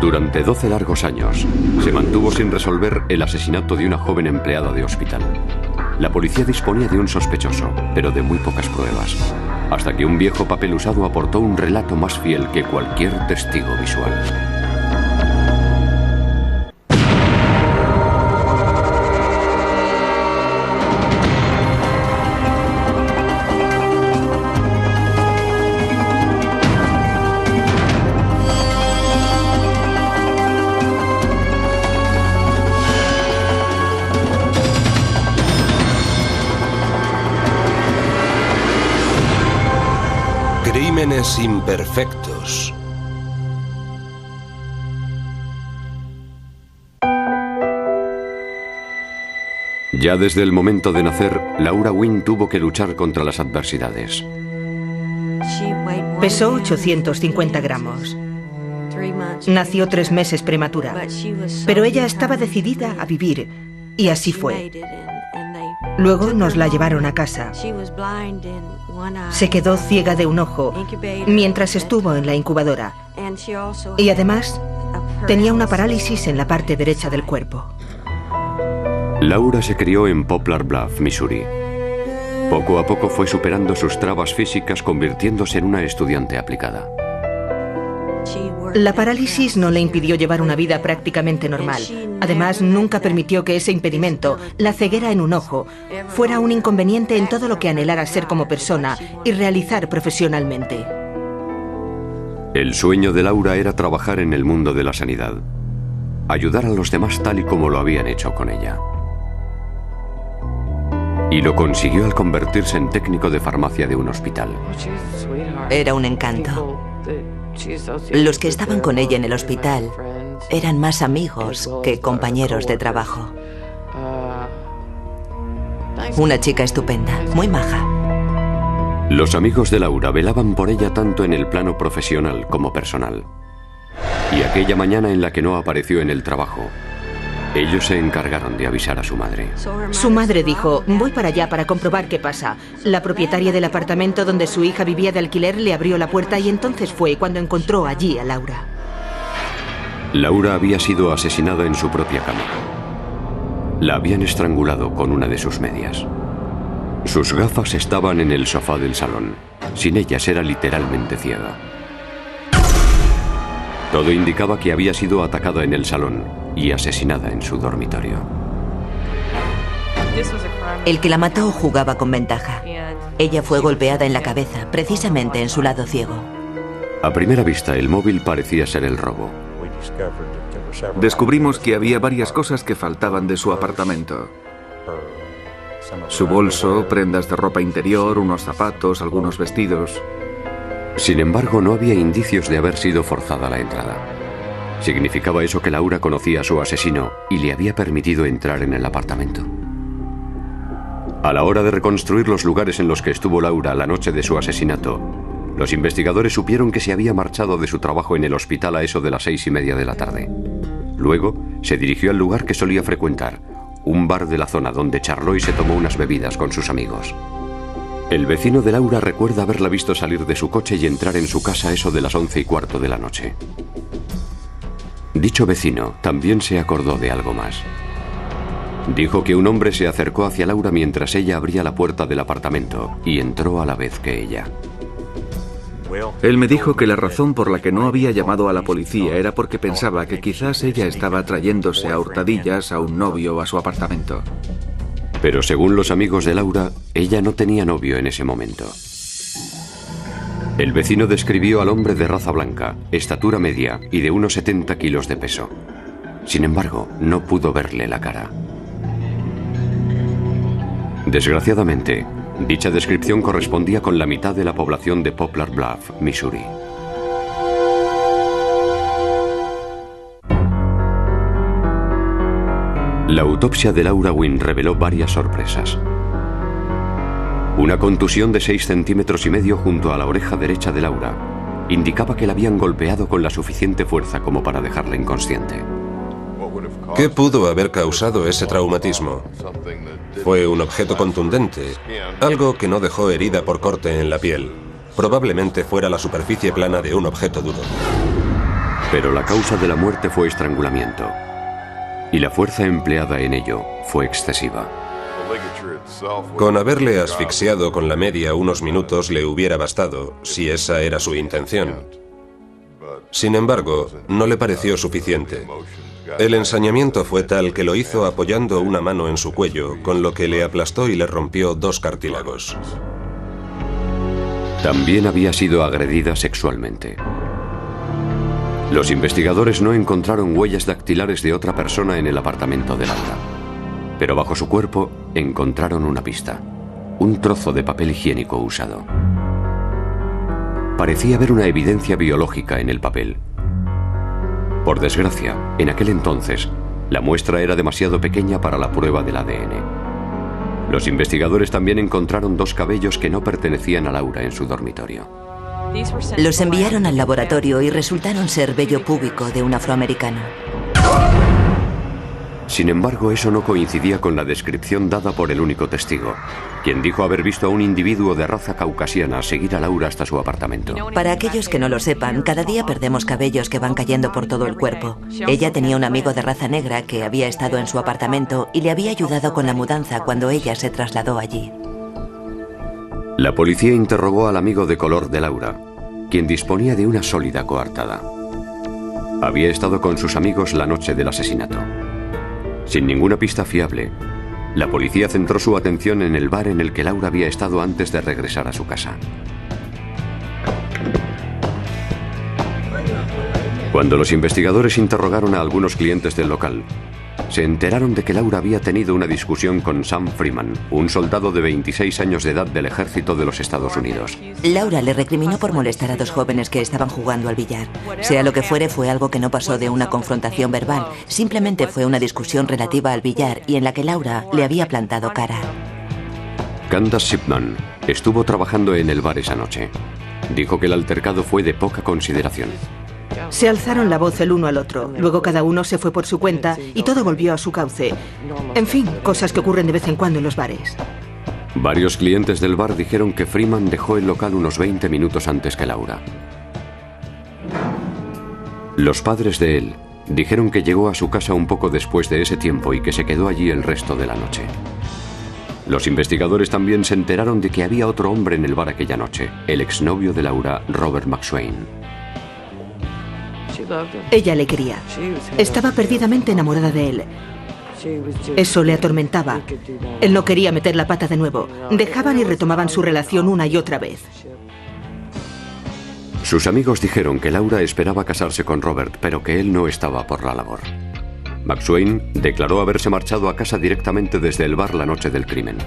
Durante 12 largos años, se mantuvo sin resolver el asesinato de una joven empleada de hospital. La policía disponía de un sospechoso, pero de muy pocas pruebas, hasta que un viejo papel usado aportó un relato más fiel que cualquier testigo visual. Crímenes imperfectos. Ya desde el momento de nacer, Laura Wynne tuvo que luchar contra las adversidades. Pesó 850 gramos. Nació 3 meses prematura, pero ella estaba decidida a vivir, y así fue. Luego nos la llevaron a casa. Se quedó ciega de un ojo mientras estuvo en la incubadora. Y además, tenía una parálisis en la parte derecha del cuerpo. Laura se crió en Poplar Bluff, Missouri. Poco a poco fue superando sus trabas físicas, convirtiéndose en una estudiante aplicada. La parálisis no le impidió llevar una vida prácticamente normal. Además, nunca permitió que ese impedimento, la ceguera en un ojo, fuera un inconveniente en todo lo que anhelara ser como persona y realizar profesionalmente. El sueño de Laura era trabajar en el mundo de la sanidad, ayudar a los demás tal y como lo habían hecho con ella. Y lo consiguió al convertirse en técnico de farmacia de un hospital. Era un encanto. Los que estaban con ella en el hospital eran más amigos que compañeros de trabajo. Una chica estupenda, muy maja. Los amigos de Laura velaban por ella tanto en el plano profesional como personal. Y aquella mañana en la que no apareció en el trabajo, ellos se encargaron de avisar a su madre. Su madre dijo: voy para allá para comprobar qué pasa. La propietaria del apartamento donde su hija vivía de alquiler le abrió la puerta y entonces fue cuando encontró allí a Laura. Laura había sido asesinada en su propia cama. La habían estrangulado con una de sus medias. Sus gafas estaban en el sofá del salón. Sin ellas era literalmente ciega. Todo indicaba que había sido atacada en el salón y asesinada en su dormitorio. El que la mató jugaba con ventaja. Ella fue golpeada en la cabeza, precisamente en su lado ciego. A primera vista, el móvil parecía ser el robo. Descubrimos que había varias cosas que faltaban de su apartamento. Su bolso, prendas de ropa interior, unos zapatos, algunos vestidos. Sin embargo, no había indicios de haber sido forzada la entrada. Significaba eso que Laura conocía a su asesino y le había permitido entrar en el apartamento. A la hora de reconstruir los lugares en los que estuvo Laura la noche de su asesinato, los investigadores supieron que se había marchado de su trabajo en el hospital a eso de las 6:30 de la tarde. Luego, se dirigió al lugar que solía frecuentar, un bar de la zona donde charló y se tomó unas bebidas con sus amigos. El vecino de Laura recuerda haberla visto salir de su coche y entrar en su casa a eso de las 11:15 de la noche. Dicho vecino también se acordó de algo más. Dijo que un hombre se acercó hacia Laura mientras ella abría la puerta del apartamento y entró a la vez que ella. Él me dijo que la razón por la que no había llamado a la policía era porque pensaba que quizás ella estaba trayéndose a hurtadillas a un novio a su apartamento. Pero según los amigos de Laura, ella no tenía novio en ese momento. El vecino describió al hombre de raza blanca, estatura media y de unos 70 kilos de peso. Sin embargo, no pudo verle la cara. Desgraciadamente, dicha descripción correspondía con la mitad de la población de Poplar Bluff, Missouri. La autopsia de Laura Wynne reveló varias sorpresas. Una contusión de 6,5 centímetros junto a la oreja derecha de Laura indicaba que la habían golpeado con la suficiente fuerza como para dejarla inconsciente. ¿Qué pudo haber causado ese traumatismo? Fue un objeto contundente, algo que no dejó herida por corte en la piel. Probablemente fuera la superficie plana de un objeto duro. Pero la causa de la muerte fue estrangulamiento, y la fuerza empleada en ello fue excesiva. Con haberle asfixiado con la media unos minutos le hubiera bastado, si esa era su intención. Sin embargo, no le pareció suficiente. El ensañamiento fue tal que lo hizo apoyando una mano en su cuello, con lo que le aplastó y le rompió 2 cartílagos. También había sido agredida sexualmente. Los investigadores no encontraron huellas dactilares de otra persona en el apartamento de Laura, pero bajo su cuerpo encontraron una pista: un trozo de papel higiénico usado. Parecía haber una evidencia biológica en el papel. Por desgracia, en aquel entonces, la muestra era demasiado pequeña para la prueba del ADN. Los investigadores también encontraron 2 cabellos que no pertenecían a Laura en su dormitorio. Los enviaron al laboratorio y resultaron ser vello púbico de un afroamericano. Sin embargo, eso no coincidía con la descripción dada por el único testigo, quien dijo haber visto a un individuo de raza caucasiana seguir a Laura hasta su apartamento. Para aquellos que no lo sepan, cada día perdemos cabellos que van cayendo por todo el cuerpo. Ella tenía un amigo de raza negra que había estado en su apartamento y le había ayudado con la mudanza cuando ella se trasladó allí. La policía interrogó al amigo de color de Laura, quien disponía de una sólida coartada. Había estado con sus amigos la noche del asesinato. Sin ninguna pista fiable, la policía centró su atención en el bar en el que Laura había estado antes de regresar a su casa. Cuando los investigadores interrogaron a algunos clientes del local, se enteraron de que Laura había tenido una discusión con Sam Freeman, un soldado de 26 años de edad del ejército de los Estados Unidos. Laura le recriminó por molestar a 2 jóvenes que estaban jugando al billar. Sea lo que fuere, fue algo que no pasó de una confrontación verbal, simplemente fue una discusión relativa al billar y en la que Laura le había plantado cara. Candace Shipman estuvo trabajando en el bar esa noche. Dijo que el altercado fue de poca consideración. Se alzaron la voz el uno al otro, luego cada uno se fue por su cuenta y todo volvió a su cauce. En fin, cosas que ocurren de vez en cuando en los bares. Varios clientes del bar dijeron que Freeman dejó el local unos 20 minutos antes que Laura. Los padres de él dijeron que llegó a su casa un poco después de ese tiempo y que se quedó allí el resto de la noche. Los investigadores también se enteraron de que había otro hombre en el bar aquella noche, el exnovio de Laura, Robert McSwain. Ella le quería. Estaba perdidamente enamorada de él. Eso le atormentaba. Él no quería meter la pata de nuevo. Dejaban y retomaban su relación una y otra vez. Sus amigos dijeron que Laura esperaba casarse con Robert, pero que él no estaba por la labor. McSwain declaró haberse marchado a casa directamente desde el bar la noche del crimen.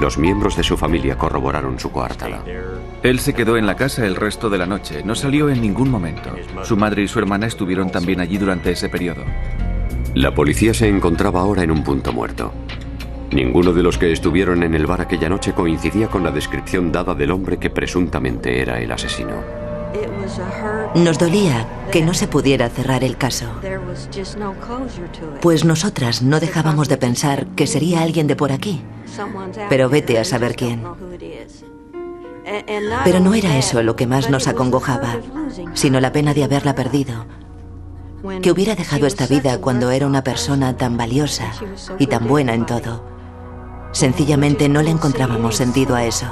Los miembros de su familia corroboraron su coartada. Él se quedó en la casa el resto de la noche, no salió en ningún momento. Su madre y su hermana estuvieron también allí durante ese periodo. La policía se encontraba ahora en un punto muerto. Ninguno de los que estuvieron en el bar aquella noche coincidía con la descripción dada del hombre que presuntamente era el asesino. Nos dolía que no se pudiera cerrar el caso, pues nosotras no dejábamos de pensar que sería alguien de por aquí, pero vete a saber quién. Pero no era eso lo que más nos acongojaba, sino la pena de haberla perdido, que hubiera dejado esta vida cuando era una persona tan valiosa y tan buena en todo. Sencillamente no le encontrábamos sentido a eso.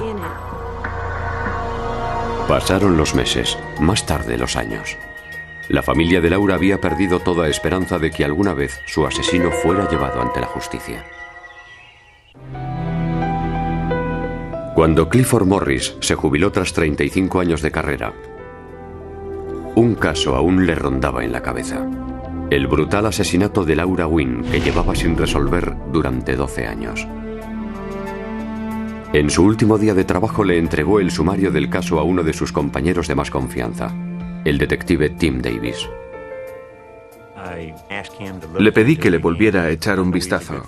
Pasaron los meses, más tarde los años. La familia de Laura había perdido toda esperanza de que alguna vez su asesino fuera llevado ante la justicia. Cuando Clifford Morris se jubiló tras 35 años de carrera, un caso aún le rondaba en la cabeza: el brutal asesinato de Laura Wynn, que llevaba sin resolver durante 12 años. En su último día de trabajo le entregó el sumario del caso a uno de sus compañeros de más confianza, el detective Tim Davis. Le pedí que le volviera a echar un vistazo.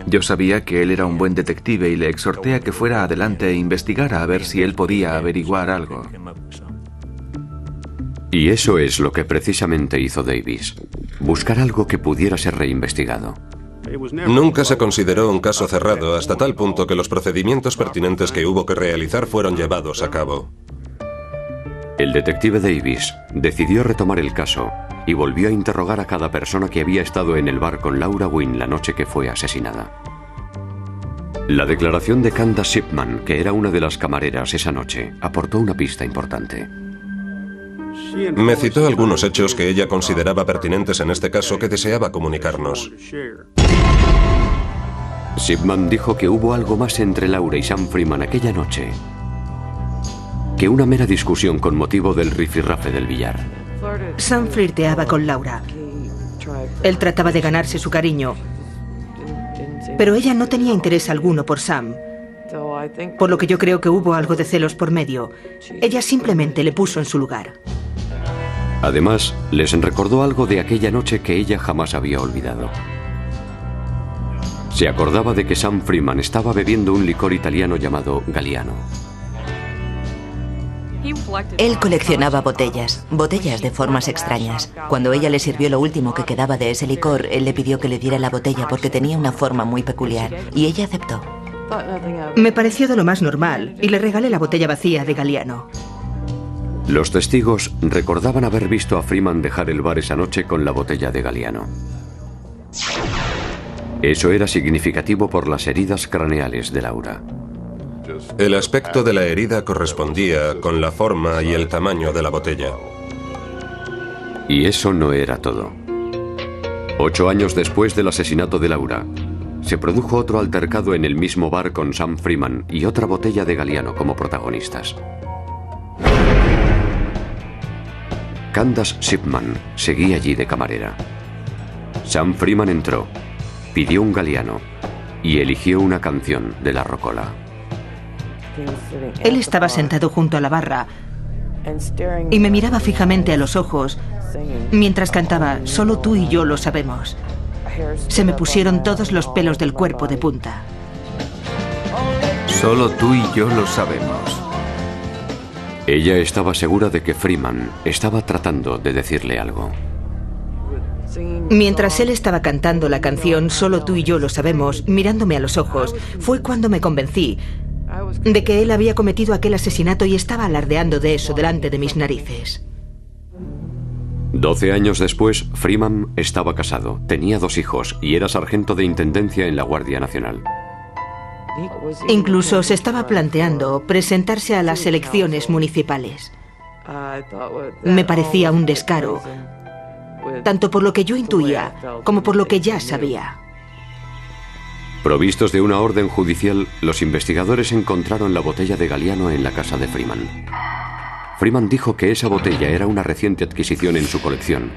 Yo sabía que él era un buen detective y le exhorté a que fuera adelante e investigara a ver si él podía averiguar algo. Y eso es lo que precisamente hizo Davis: buscar algo que pudiera ser reinvestigado. Nunca se consideró un caso cerrado hasta tal punto que los procedimientos pertinentes que hubo que realizar fueron llevados a cabo. El detective Davis decidió retomar el caso y volvió a interrogar a cada persona que había estado en el bar con Laura Wynne la noche que fue asesinada. La declaración de Candace Shipman, que era una de las camareras esa noche, aportó una pista importante. Me citó algunos hechos que ella consideraba pertinentes en este caso que deseaba comunicarnos. Shipman dijo que hubo algo más entre Laura y Sam Freeman aquella noche que una mera discusión con motivo del rifirrafe del billar. Sam flirteaba con Laura. Él trataba de ganarse su cariño, pero ella no tenía interés alguno por Sam. Por lo que yo creo que hubo algo de celos por medio. Ella simplemente le puso en su lugar. Además, les recordó algo de aquella noche que ella jamás había olvidado. Se acordaba de que Sam Freeman estaba bebiendo un licor italiano llamado Galliano. Él coleccionaba botellas de formas extrañas. Cuando ella le sirvió lo último que quedaba de ese licor, él le pidió que le diera la botella porque tenía una forma muy peculiar, y ella aceptó. Me pareció de lo más normal y le regalé la botella vacía de Galliano. Los testigos recordaban haber visto a Freeman dejar el bar esa noche con la botella de Galliano. Eso era significativo por las heridas craneales de Laura. El aspecto de la herida correspondía con la forma y el tamaño de la botella. Y eso no era todo. 8 años después del asesinato de Laura, se produjo otro altercado en el mismo bar con Sam Freeman y otra botella de Galliano como protagonistas. Candace Shipman seguía allí de camarera. Sam Freeman entró, pidió un Galliano y eligió una canción de La Rocola. Él estaba sentado junto a la barra y me miraba fijamente a los ojos mientras cantaba Solo tú y yo lo sabemos. Se me pusieron todos los pelos del cuerpo de punta. Solo tú y yo lo sabemos. Ella estaba segura de que Freeman estaba tratando de decirle algo. Mientras él estaba cantando la canción Solo tú y yo lo sabemos, mirándome a los ojos, fue cuando me convencí de que él había cometido aquel asesinato y estaba alardeando de eso delante de mis narices. 12 años después, Freeman estaba casado, tenía 2 hijos y era sargento de intendencia en la Guardia Nacional. Incluso se estaba planteando presentarse a las elecciones municipales. Me parecía un descaro, tanto por lo que yo intuía como por lo que ya sabía. Provistos de una orden judicial, los investigadores encontraron la botella de Galliano en la casa de Freeman. Freeman dijo que esa botella era una reciente adquisición en su colección,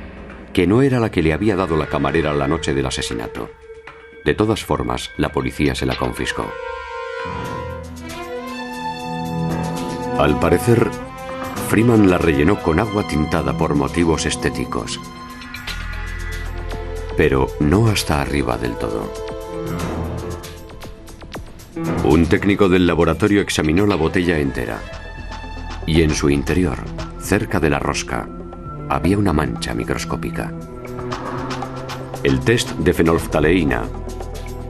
que no era la que le había dado la camarera la noche del asesinato. De todas formas, la policía se la confiscó. Al parecer, Freeman la rellenó con agua tintada por motivos estéticos. Pero no hasta arriba del todo. Un técnico del laboratorio examinó la botella entera. Y en su interior, cerca de la rosca, había una mancha microscópica. El test de fenolftaleína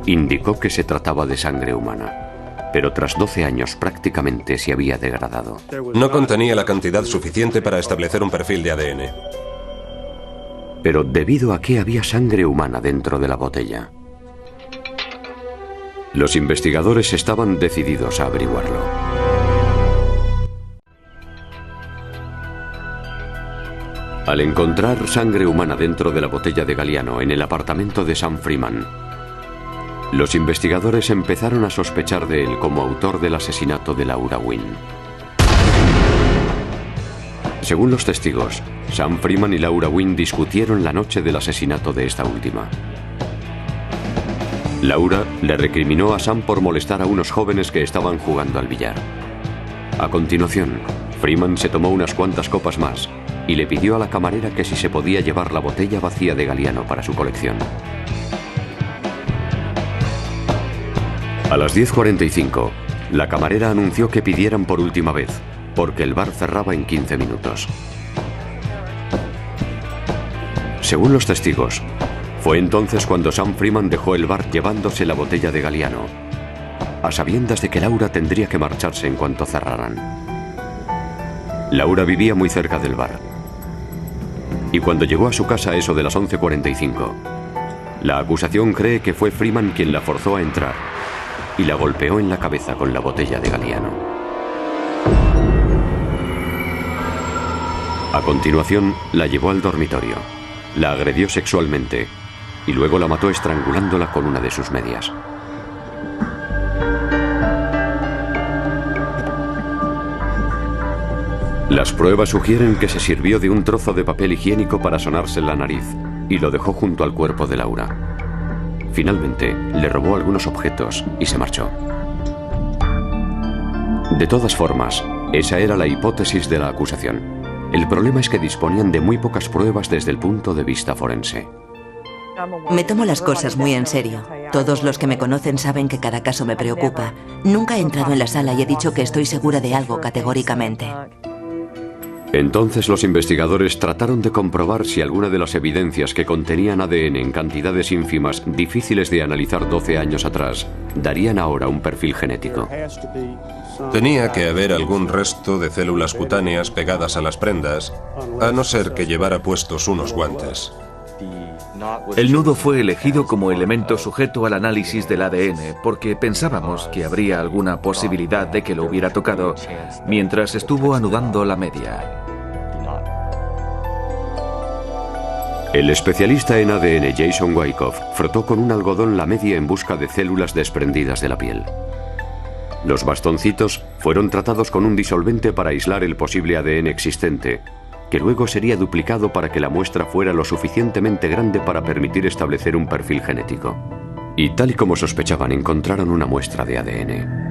indicó que se trataba de sangre humana, pero tras 12 años prácticamente se había degradado. No contenía la cantidad suficiente para establecer un perfil de ADN. Pero ¿debido a qué había sangre humana dentro de la botella? Los investigadores estaban decididos a averiguarlo. Al encontrar sangre humana dentro de la botella de Galliano en el apartamento de Sam Freeman, los investigadores empezaron a sospechar de él como autor del asesinato de Laura Wynne. Según los testigos, Sam Freeman y Laura Wynne discutieron la noche del asesinato de esta última. Laura le recriminó a Sam por molestar a unos jóvenes que estaban jugando al billar. A continuación, Freeman se tomó unas cuantas copas más y le pidió a la camarera que si se podía llevar la botella vacía de Galliano para su colección. A las 10:45, la camarera anunció que pidieran por última vez, porque el bar cerraba en 15 minutos. Según los testigos, fue entonces cuando Sam Freeman dejó el bar llevándose la botella de Galliano, a sabiendas de que Laura tendría que marcharse en cuanto cerraran. Laura vivía muy cerca del bar. Y cuando llegó a su casa a eso de las 11:45, la acusación cree que fue Freeman quien la forzó a entrar y la golpeó en la cabeza con la botella de Galliano. A continuación, la llevó al dormitorio, la agredió sexualmente y luego la mató estrangulándola con una de sus medias. Las pruebas sugieren que se sirvió de un trozo de papel higiénico para sonarse la nariz y lo dejó junto al cuerpo de Laura. Finalmente, le robó algunos objetos y se marchó. De todas formas, esa era la hipótesis de la acusación. El problema es que disponían de muy pocas pruebas desde el punto de vista forense. Me tomo las cosas muy en serio. Todos los que me conocen saben que cada caso me preocupa. Nunca he entrado en la sala y he dicho que estoy segura de algo categóricamente. Entonces los investigadores trataron de comprobar si alguna de las evidencias que contenían ADN en cantidades ínfimas difíciles de analizar 12 años atrás darían ahora un perfil genético. Tenía que haber algún resto de células cutáneas pegadas a las prendas, a no ser que llevara puestos unos guantes. El nudo fue elegido como elemento sujeto al análisis del ADN porque pensábamos que habría alguna posibilidad de que lo hubiera tocado mientras estuvo anudando la media. El especialista en ADN Jason Wyckoff frotó con un algodón la media en busca de células desprendidas de la piel. Los bastoncitos fueron tratados con un disolvente para aislar el posible ADN existente, que luego sería duplicado para que la muestra fuera lo suficientemente grande para permitir establecer un perfil genético. Y tal y como sospechaban, encontraron una muestra de ADN.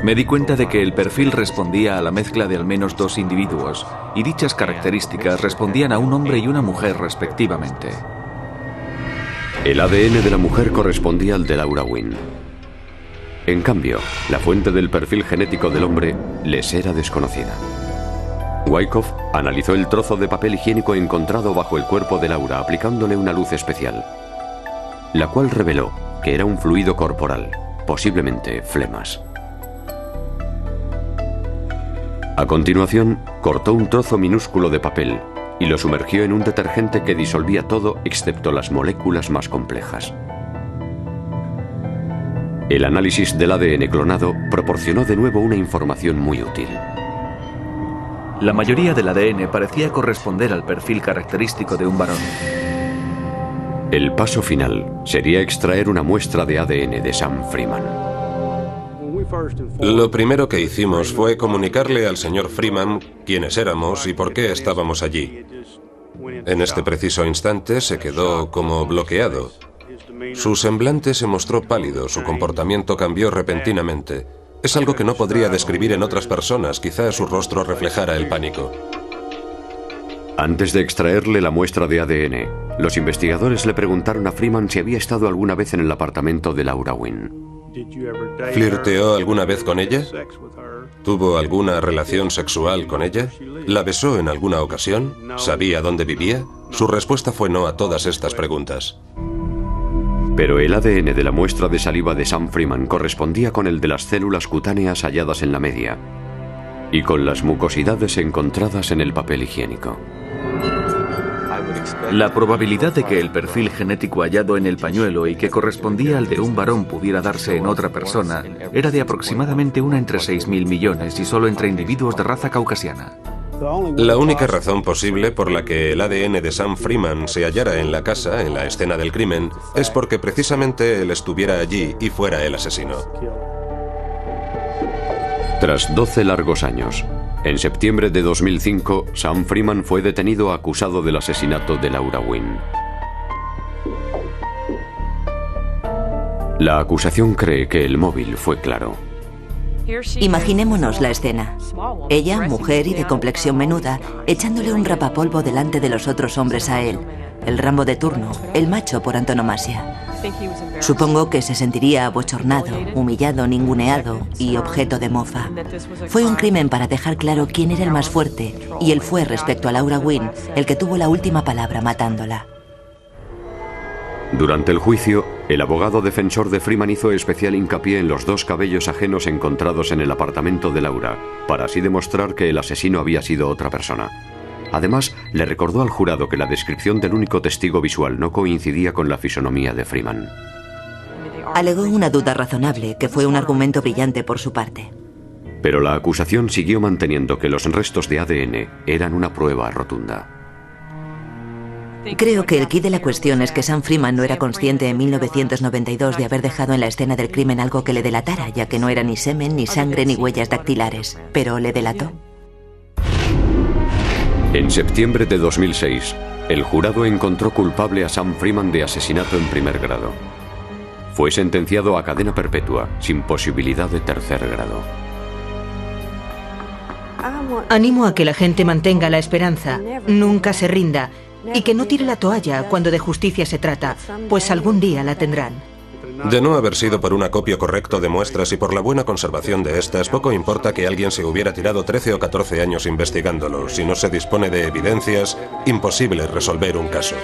Me di cuenta de que el perfil respondía a la mezcla de al menos 2 individuos, y dichas características respondían a un hombre y una mujer respectivamente. El ADN de la mujer correspondía al de Laura Wynn. En cambio, la fuente del perfil genético del hombre les era desconocida. Wyckoff analizó el trozo de papel higiénico encontrado bajo el cuerpo de Laura aplicándole una luz especial, la cual reveló que era un fluido corporal, posiblemente flemas. A continuación, cortó un trozo minúsculo de papel y lo sumergió en un detergente que disolvía todo excepto las moléculas más complejas. El análisis del ADN clonado proporcionó de nuevo una información muy útil. La mayoría del ADN parecía corresponder al perfil característico de un varón. El paso final sería extraer una muestra de ADN de Sam Freeman. Lo primero que hicimos fue comunicarle al señor Freeman quiénes éramos y por qué estábamos allí. En este preciso instante se quedó como bloqueado. Su semblante se mostró pálido, su comportamiento cambió repentinamente. Es algo que no podría describir en otras personas, quizá su rostro reflejara el pánico. Antes de extraerle la muestra de ADN, los investigadores le preguntaron a Freeman si había estado alguna vez en el apartamento de Laura Wynn. ¿Flirteó alguna vez con ella? ¿Tuvo alguna relación sexual con ella? ¿La besó en alguna ocasión? ¿Sabía dónde vivía? Su respuesta fue no a todas estas preguntas. Pero el ADN de la muestra de saliva de Sam Freeman correspondía con el de las células cutáneas halladas en la media y con las mucosidades encontradas en el papel higiénico. La probabilidad de que el perfil genético hallado en el pañuelo y que correspondía al de un varón pudiera darse en otra persona era de aproximadamente 1 entre 6.000 millones y solo entre individuos de raza caucasiana. La única razón posible por la que el ADN de Sam Freeman se hallara en la casa, en la escena del crimen, es porque precisamente él estuviera allí y fuera el asesino. Tras 12 largos años, en septiembre de 2005, Sam Freeman fue detenido acusado del asesinato de Laura Wynn. La acusación cree que el móvil fue claro. Imaginémonos la escena. Ella, mujer y de complexión menuda, echándole un rapapolvo delante de los otros hombres a él, el Rambo de turno, el macho por antonomasia. Supongo que se sentiría abochornado, humillado, ninguneado y objeto de mofa. Fue un crimen para dejar claro quién era el más fuerte, y él fue, respecto a Laura Wynn, el que tuvo la última palabra matándola. Durante el juicio, el abogado defensor de Freeman hizo especial hincapié en los 2 cabellos ajenos encontrados en el apartamento de Laura, para así demostrar que el asesino había sido otra persona. Además, le recordó al jurado que la descripción del único testigo visual no coincidía con la fisonomía de Freeman. Alegó una duda razonable, que fue un argumento brillante por su parte. Pero la acusación siguió manteniendo que los restos de ADN eran una prueba rotunda. Creo que el quid de la cuestión es que Sam Freeman no era consciente en 1992 de haber dejado en la escena del crimen algo que le delatara, ya que no era ni semen, ni sangre, ni huellas dactilares. Pero le delató. En septiembre de 2006, el jurado encontró culpable a Sam Freeman de asesinato en primer grado. Fue sentenciado a cadena perpetua, sin posibilidad de tercer grado. Animo a que la gente mantenga la esperanza, nunca se rinda, y que no tire la toalla cuando de justicia se trata, pues algún día la tendrán. De no haber sido por un acopio correcto de muestras y por la buena conservación de estas, poco importa que alguien se hubiera tirado 13 o 14 años investigándolo. Si no se dispone de evidencias, imposible resolver un caso.